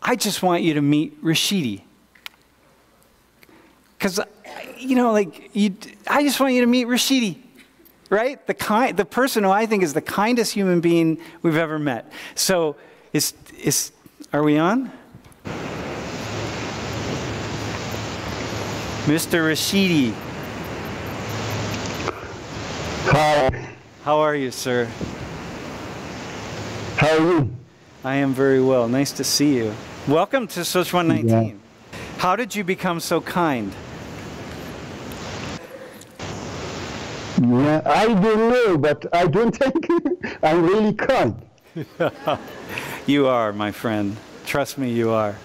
I just want you to meet Rashidi. Because, you know, like, I just want you to meet Rashidi, right? The person who I think is the kindest human being we've ever met. So, are we on? Mr. Rashidi. Hi. How are you, sir? How are you? I am very well. Nice to see you. Welcome to Soch 119. Yeah. How did you become so kind? Yeah, I don't know, but I don't think I'm really kind. You are, my friend. Trust me, you are.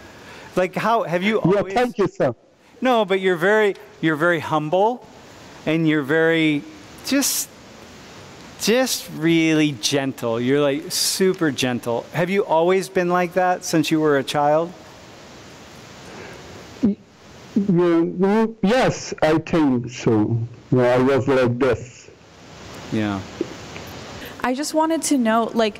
Like, how have you always... Yeah, thank you, sir. No, but you're very humble, and you're very just really gentle. You're like super gentle. Have you always been like that since you were a child? Yes, I think so. Yeah, I was like this. Yeah. I just wanted to know, like,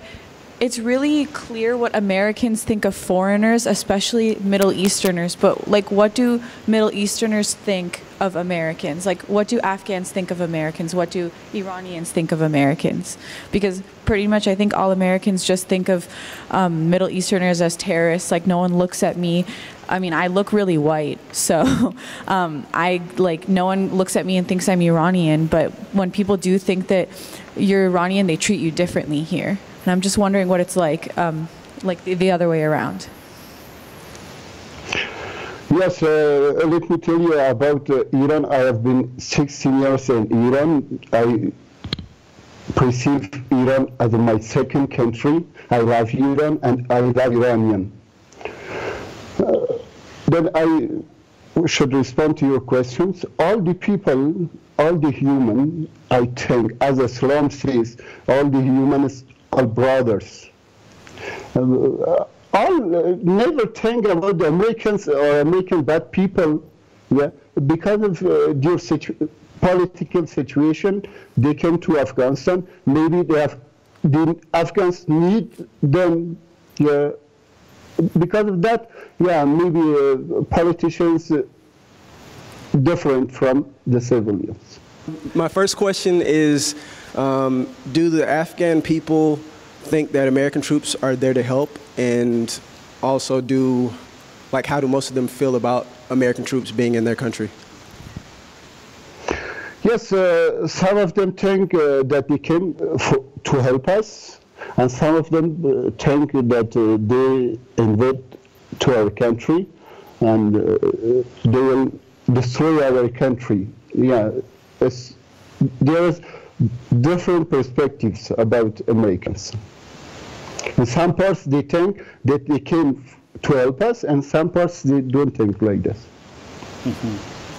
it's really clear what Americans think of foreigners, especially Middle Easterners, but like, what do Middle Easterners think of Americans? Like, what do Afghans think of Americans? What do Iranians think of Americans? Because pretty much I think all Americans just think of Middle Easterners as terrorists. Like, no one looks at me. I mean, I look really white, so no one looks at me and thinks I'm Iranian, but when people do think that you're Iranian, they treat you differently here. And I'm just wondering what it's like the other way around. Yes, let me tell you about Iran. I have been 16 years in Iran. I perceive Iran as my second country. I love Iran and I love Iranian. Then I should respond to your questions. All the people, all the human, I think, as Islam says, all the humans are brothers. Never think about the Americans or American bad people. Yeah, because of their political situation, they came to Afghanistan. Maybe the Afghans need them. Yeah, because of that. Yeah, maybe politicians different from the civilians. My first question is, do the Afghan people think that American troops are there to help? And also how do most of them feel about American troops being in their country? Yes, some of them think that they came to help us, and some of them think that they invade to our country and they will destroy our country. Yeah, there is different perspectives about Americans. In some parts they think that they came to help us, and some parts they don't think like this. Mm-hmm.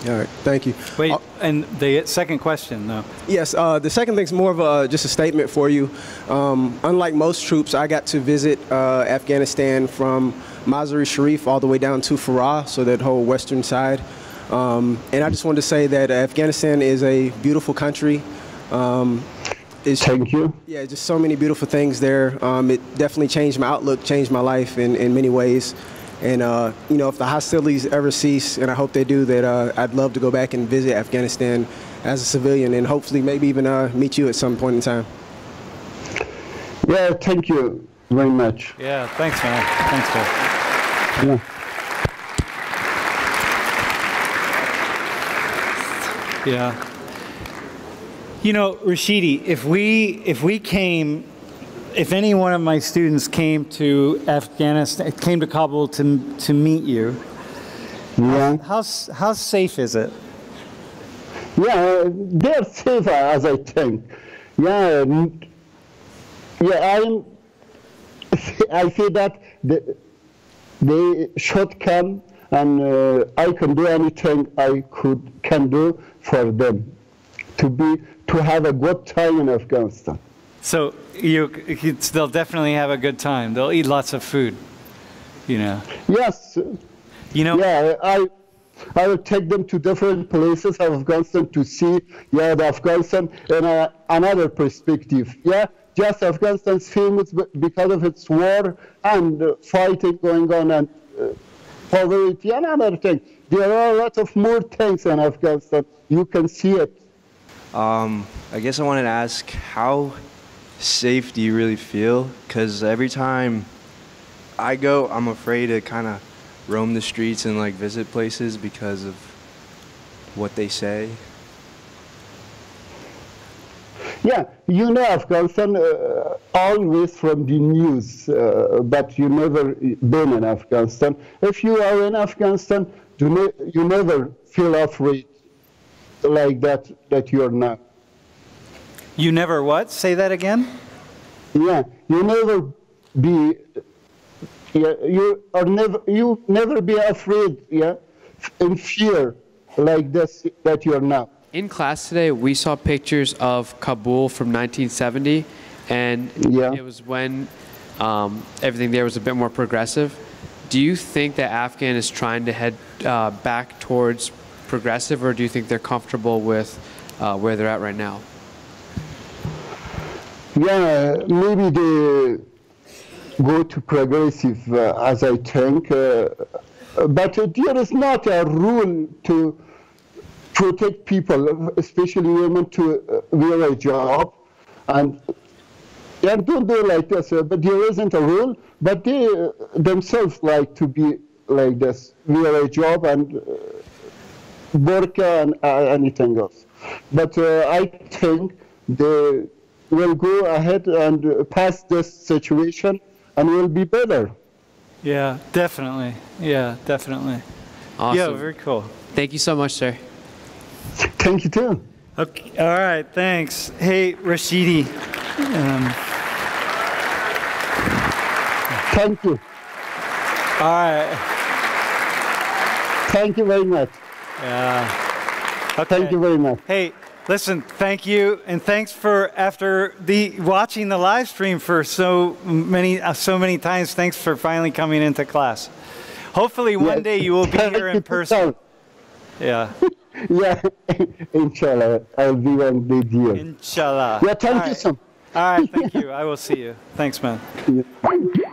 All right, thank you. Wait, and the second question, though. Yes, the second thing's more of just a statement for you. Unlike most troops, I got to visit Afghanistan from Mazar-e Sharif all the way down to Farah, so that whole western side. And I just wanted to say that Afghanistan is a beautiful country. Thank you. Yeah, just so many beautiful things there. It definitely changed my outlook, changed my life in many ways. And, you know, if the hostilities ever cease, and I hope they do, that I'd love to go back and visit Afghanistan as a civilian and hopefully maybe even meet you at some point in time. Yeah, thank you very much. Yeah, thanks, man. Thanks, Jeff. Yeah. Yeah. You know, Rashidi, if any one of my students came to Afghanistan, came to Kabul to meet you, yeah. How safe is it? Yeah, they're safer, as I think. Yeah, I feel that they should come, and I can do anything I can do for them to have a good time in Afghanistan. So they'll definitely have a good time. They'll eat lots of food, you know. Yes. You know. Yeah, I will take them to different places of Afghanistan to see, the Afghanistan in another perspective. Yeah, just Afghanistan's famous because of its war and fighting going on, and poverty and other things. There are a lot of more things in Afghanistan. You can see it. I guess I wanted to ask, how safe do you really feel? Because every time I go, I'm afraid to kind of roam the streets and like visit places because of what they say. Yeah, you know Afghanistan always from the news, but you never been in Afghanistan. If you are in Afghanistan, you never feel afraid like that you are not. You never what? Say that again? Yeah, you never be. Yeah, you never be afraid. Yeah, in fear like this that you are not. In class today, we saw pictures of Kabul from 1970, and it was when everything there was a bit more progressive. Do you think that Afghan is trying to head back towards progressive, or do you think they're comfortable with where they're at right now? Yeah, maybe they go to progressive, as I think, but there is not a rule to protect people, especially women, to wear a job, and don't do like this. But there isn't a rule. But they themselves like to be like this, wear a job and burqa and anything else. But I think they will go ahead and pass this situation and will be better. Yeah, definitely. Yeah, definitely. Awesome. Yeah, very cool. Thank you so much, sir. Thank you too. Okay, all right, thanks. Hey, Rashidi. Thank you. All right. Thank you very much. Yeah. Okay. Thank you very much. Hey, listen, thank you, and thanks for watching the live stream for so many times. Thanks for finally coming into class. Hopefully one day you will be here in person. Yeah. Yeah, inshallah, I'll be one day here. Inshallah. Yeah, thank you so much. All right, thank you. I will see you. Thanks, man. Yeah.